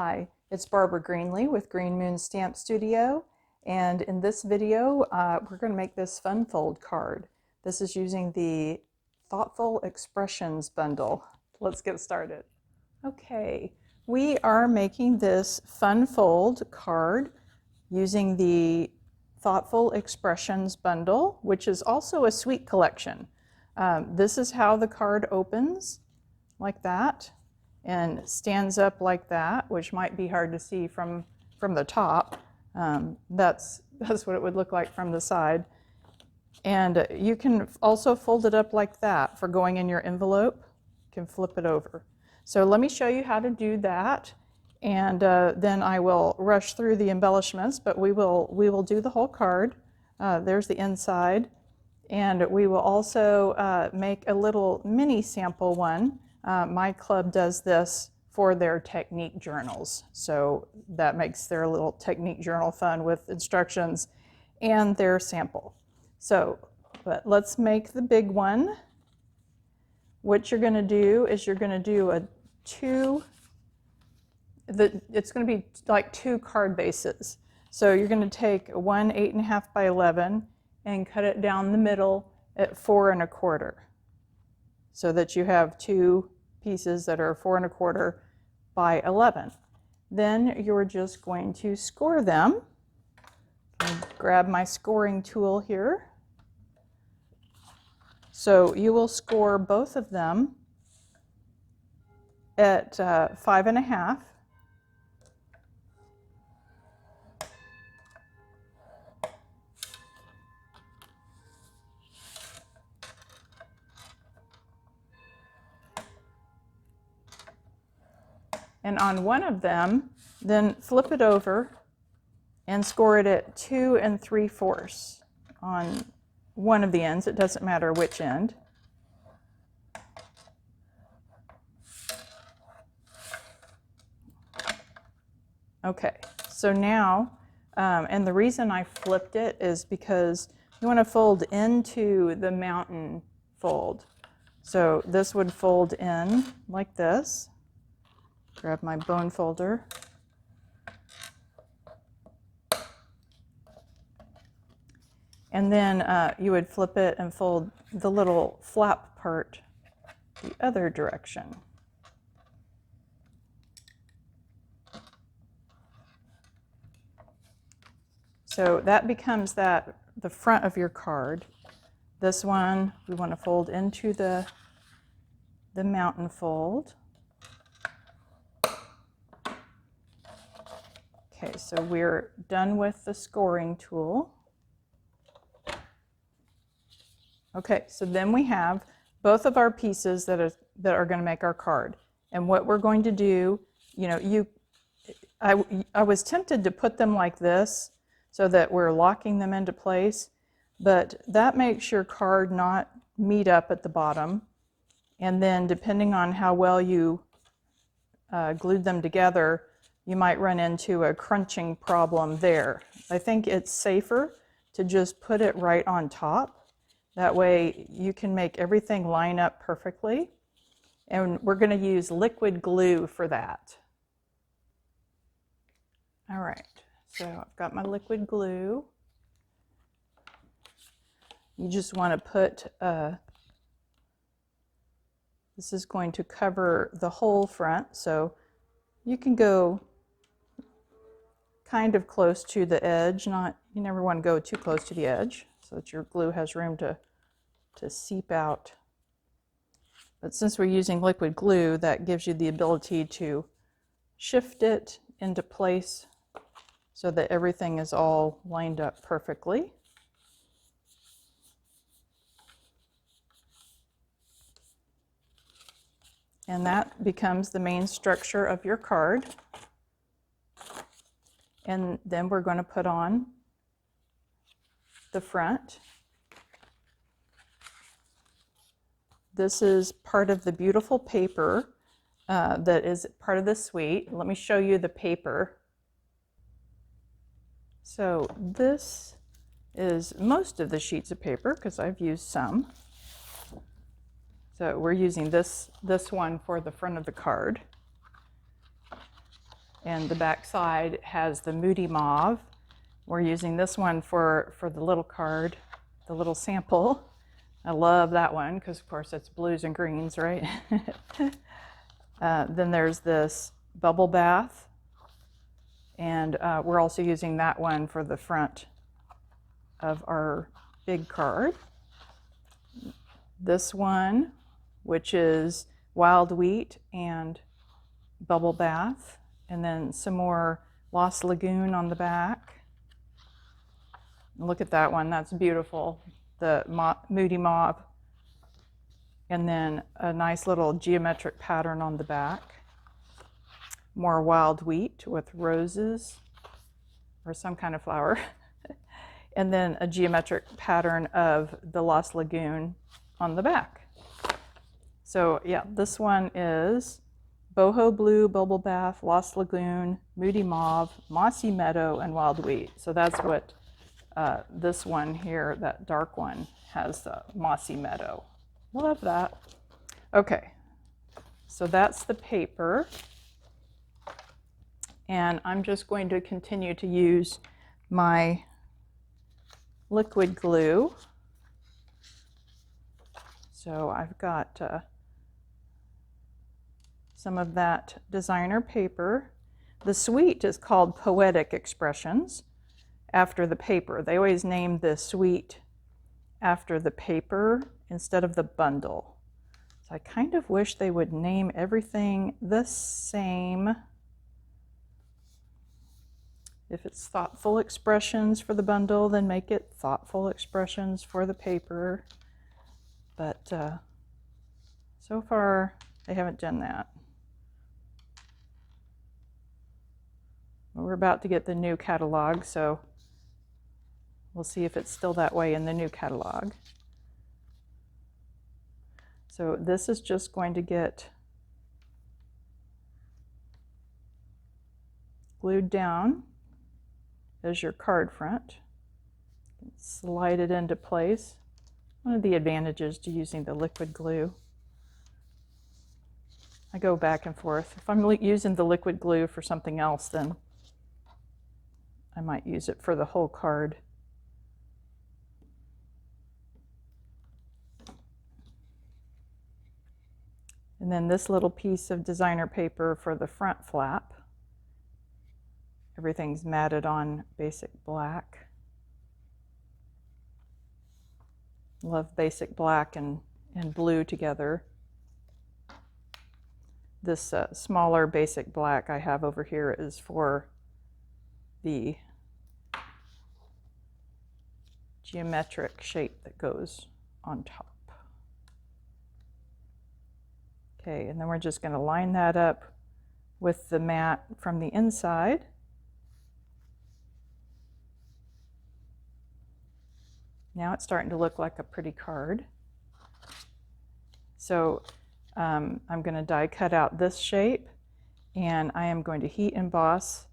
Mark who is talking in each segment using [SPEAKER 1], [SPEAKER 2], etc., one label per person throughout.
[SPEAKER 1] Hi, it's Barbara Greenlee with Green Moon Stamp Studio, and in this video we're going to make this fun fold card. This is using the Thoughtful Expressions bundle. Let's get started. Okay, we are making this fun fold card using the Thoughtful Expressions bundle, which is also a suite collection. This is how the card opens, like that, and stands up like that, which might be hard to see from the top. That's what it would look like from the side. And you can also fold it up like that for going in your envelope. You can flip it over. So let me show you how to do that, and then I will rush through the embellishments, but we will do the whole card. There's the inside, and we will also make a little mini sample one. My club does this for their technique journals, so that makes their little technique journal fun with instructions and their sample. So, but let's make the big one. What you're going to do is you're going to do it's going to be like two card bases. So you're going to take one 8.5 by 11 and cut it down the middle at 4 1/4. So that you have two pieces that are 4 1/4 by 11. Then you're just going to score them. Grab my scoring tool here. So you will score both of them at 5 1/2. And on one of them, then flip it over and score it at 2 3/4 on one of the ends. It doesn't matter which end. Okay, so now, and the reason I flipped it is because you want to fold into the mountain fold. So this would fold in like this. Grab my bone folder. And then you would flip it and fold the little flap part the other direction. So that becomes the front of your card. This one we want to fold into the mountain fold. Okay, so we're done with the scoring tool. Okay, so then we have both of our pieces that are going to make our card. And what we're going to do, I was tempted to put them like this so that we're locking them into place, but that makes your card not meet up at the bottom. And then depending on how well you glued them together, you might run into a crunching problem there. I think it's safer to just put it right on top. That way you can make everything line up perfectly. And we're going to use liquid glue for that. All right, so I've got my liquid glue. You just want to put, this is going to cover the whole front, so you can go kind of close to the edge. You never want to go too close to the edge so that your glue has room to seep out. But since we're using liquid glue, that gives you the ability to shift it into place so that everything is all lined up perfectly. And that becomes the main structure of your card. And then we're going to put on the front. This is part of the beautiful paper that is part of the suite. Let me show you the paper. So this is most of the sheets of paper because I've used some. So we're using this one for the front of the card. And the back side has the Moody Mauve. We're using this one for the little card, the little sample. I love that one because, of course, it's blues and greens, right? Then there's this bubble bath, and we're also using that one for the front of our big card. This one, which is wild wheat and bubble bath, and then some more Lost Lagoon on the back. Look at that one, that's beautiful, the Moody Mauve. And then a nice little geometric pattern on the back. More wild wheat with roses or some kind of flower. And then a geometric pattern of the Lost Lagoon on the back. So yeah, this one is boho blue, bubble bath, Lost Lagoon, Moody Mauve, mossy meadow, and wild wheat. So that's what this one here, that dark one, has the mossy meadow. Love that. Okay, so that's the paper. And I'm just going to continue to use my liquid glue. So I've got some of that designer paper. The suite is called Poetic Expressions after the paper. They always name the suite after the paper instead of the bundle. So I kind of wish they would name everything the same. If it's thoughtful expressions for the bundle, then make it thoughtful expressions for the paper. But so far, they haven't done that. We're about to get the new catalog, so we'll see if it's still that way in the new catalog. So this is just going to get glued down as your card front. Slide it into place. One of the advantages to using the liquid glue. I go back and forth. If I'm using the liquid glue for something else, then I might use it for the whole card. And then this little piece of designer paper for the front flap. Everything's matted on basic black. Love basic black and blue together. This smaller basic black I have over here is for the geometric shape that goes on top. Okay, and then we're just going to line that up with the mat from the inside. Now it's starting to look like a pretty card. So I'm going to die cut out this shape, and I am going to heat emboss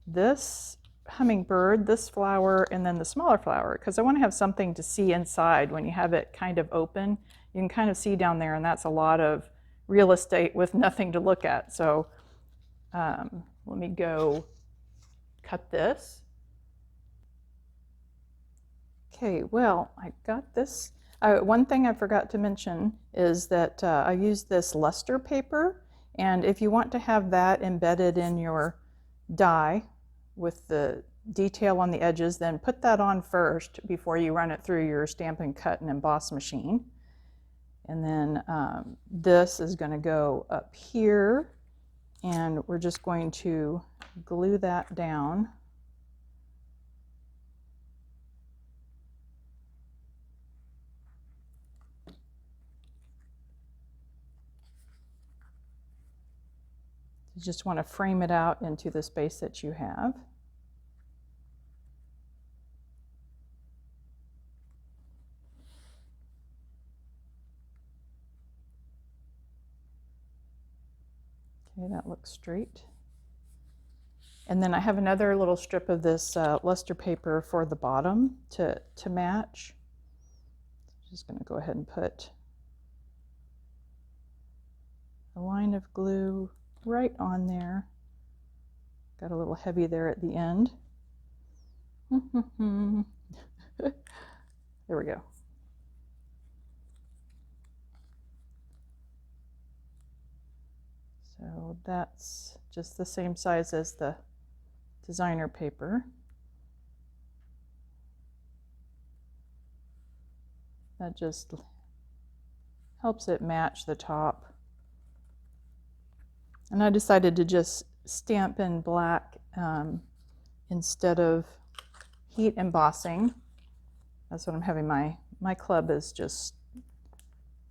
[SPEAKER 1] this hummingbird, this flower, and then the smaller flower, because I want to have something to see inside. When you have it kind of open, you can kind of see down there, and that's a lot of real estate with nothing to look at. So let me go cut this. Okay, well, I got this. One thing I forgot to mention is that I used this luster paper, and if you want to have that embedded in your die with the detail on the edges, then put that on first before you run it through your Stampin' Cut and Emboss machine. And then this is going to go up here, and we're just going to glue that down. You just want to frame it out into the space that you have. Okay, that looks straight. And then I have another little strip of this luster paper for the bottom to match. I'm just going to go ahead and put a line of glue right on there. Got a little heavy there at the end. There we go. So that's just the same size as the designer paper. That just helps it match the top. And I decided to just stamp in black instead of heat embossing. That's what I'm having my club is just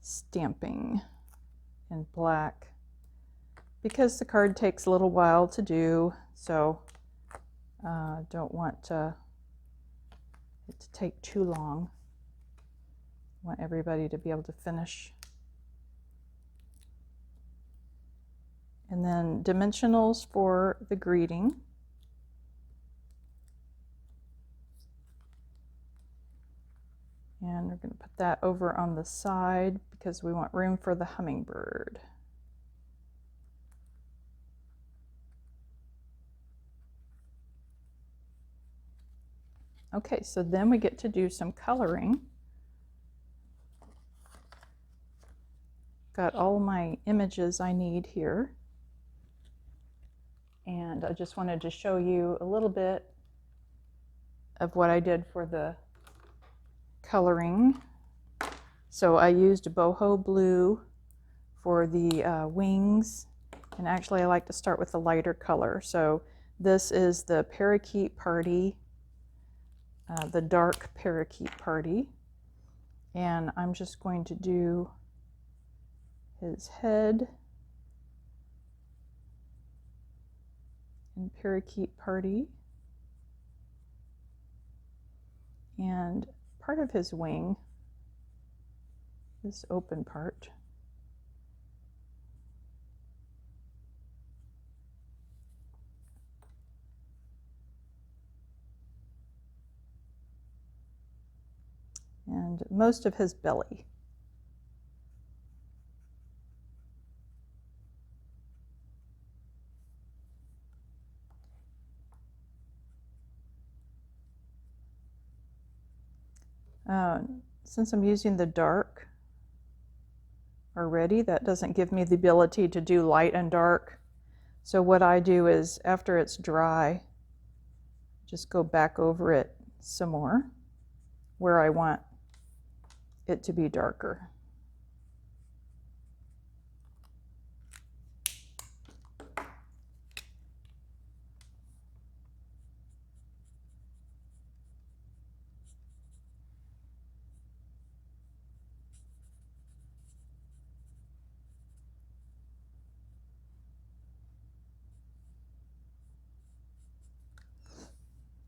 [SPEAKER 1] stamping in black because the card takes a little while to do, so don't want it to take too long. I want everybody to be able to finish. And then dimensionals for the greeting. And we're going to put that over on the side because we want room for the hummingbird. Okay, so then we get to do some coloring. Got all my images I need here. And I just wanted to show you a little bit of what I did for the coloring. So I used boho blue for the wings, and actually I like to start with the lighter color. So this is the parakeet party, the dark parakeet party, and I'm just going to do his head in parakeet party and part of his wing, this open part. And most of his belly. Since I'm using the dark already, that doesn't give me the ability to do light and dark. So what I do is, after it's dry, just go back over it some more where I want it to be darker.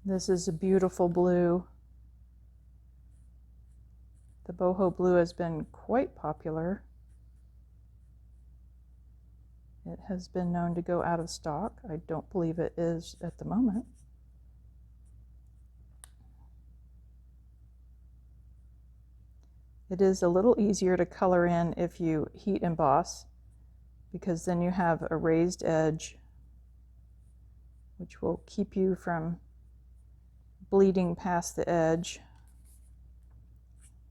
[SPEAKER 1] This is a beautiful blue. The boho blue has been quite popular. It has been known to go out of stock. I don't believe it is at the moment. It is a little easier to color in if you heat emboss, because then you have a raised edge, which will keep you from bleeding past the edge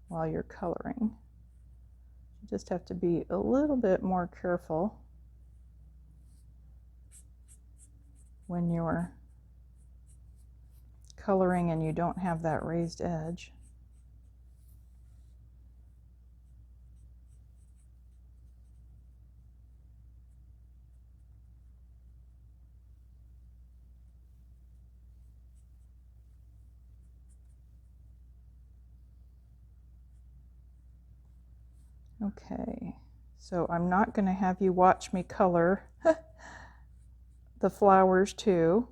[SPEAKER 1] while you're coloring. You just have to be a little bit more careful when you're coloring and you don't have that raised edge. Okay, so I'm not going to have you watch me color the flowers too.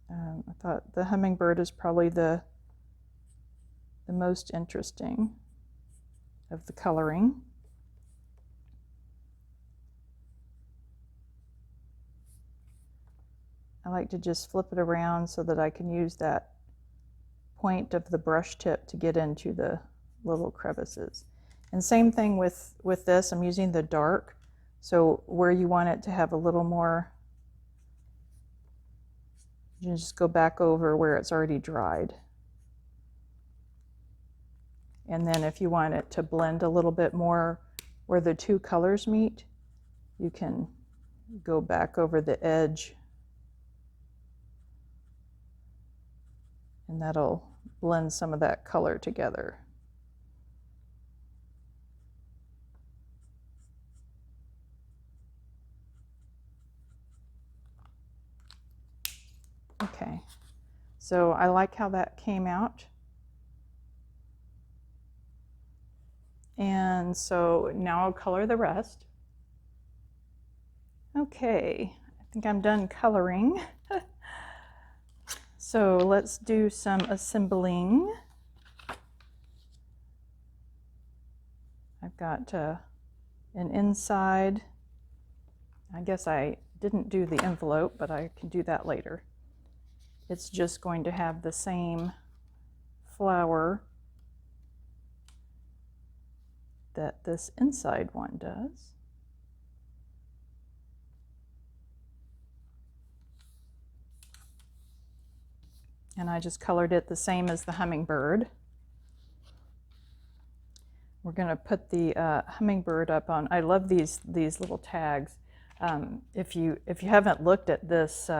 [SPEAKER 1] I thought the hummingbird is probably the most interesting of the coloring. I like to just flip it around so that I can use that point of the brush tip to get into the little crevices. And same thing with this, I'm using the dark, so where you want it to have a little more You just go back over where it's already dried. And then if you want it to blend a little bit more where the two colors meet, you can go back over the edge, and that'll blend some of that color together. Okay, so I like how that came out. And so now I'll color the rest. Okay, I think I'm done coloring. So let's do some assembling. I've got an inside. I guess I didn't do the envelope, but I can do that later. It's just going to have the same flower that this inside one does. And I just colored it the same as the hummingbird. We're going to put the hummingbird up on. I love these little tags. If you haven't looked at this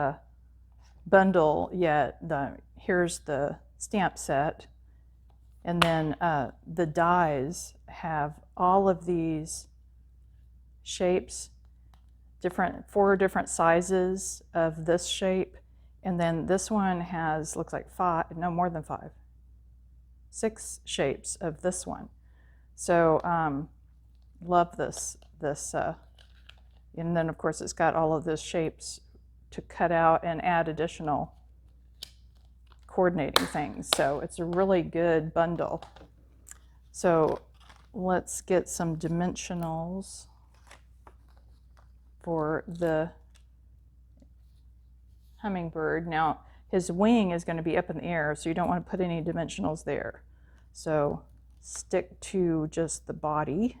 [SPEAKER 1] bundle yet, here's the stamp set, and then the dies have all of these shapes, four different sizes of this shape, and then this one has, looks like more than 6 shapes of this one. So love this and then of course it's got all of those shapes to cut out and add additional coordinating things. So it's a really good bundle. So let's get some dimensionals for the hummingbird. Now his wing is going to be up in the air, so you don't want to put any dimensionals there. So stick to just the body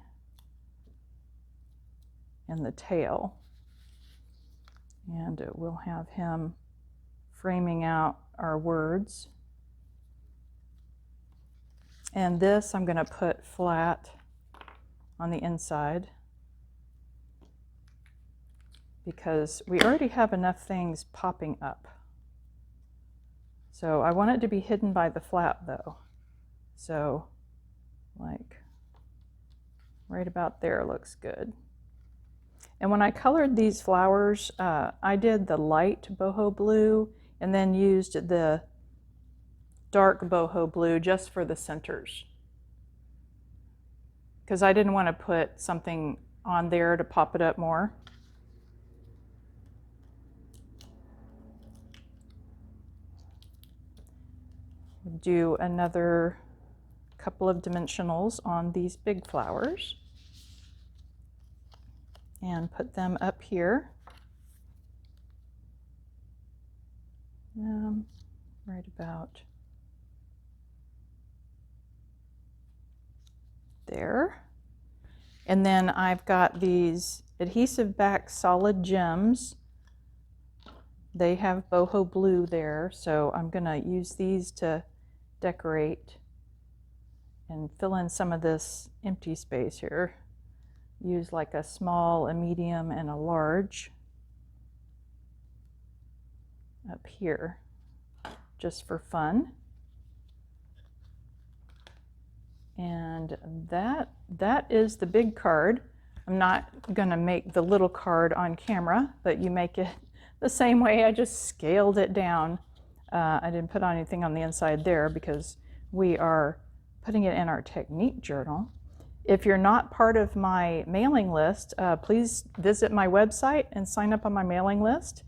[SPEAKER 1] and the tail, and it will have him framing out our words. And this I'm going to put flat on the inside because we already have enough things popping up. So I want it to be hidden by the flat though. So like right about there looks good. And when I colored these flowers, I did the light boho blue and then used the dark boho blue just for the centers, because I didn't want to put something on there to pop it up more. Do another couple of dimensionals on these big flowers and put them up here. Right about there. And then I've got these adhesive back solid gems. They have boho blue there, so I'm going to use these to decorate and fill in some of this empty space here. Use like a small, a medium, and a large up here, just for fun. And that is the big card. I'm not going to make the little card on camera, but you make it the same way. I just scaled it down. I didn't put on anything on the inside there because we are putting it in our technique journal. If you're not part of my mailing list, please visit my website and sign up on my mailing list.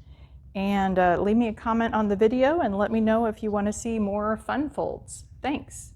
[SPEAKER 1] And leave me a comment on the video and let me know if you want to see more fun folds. Thanks.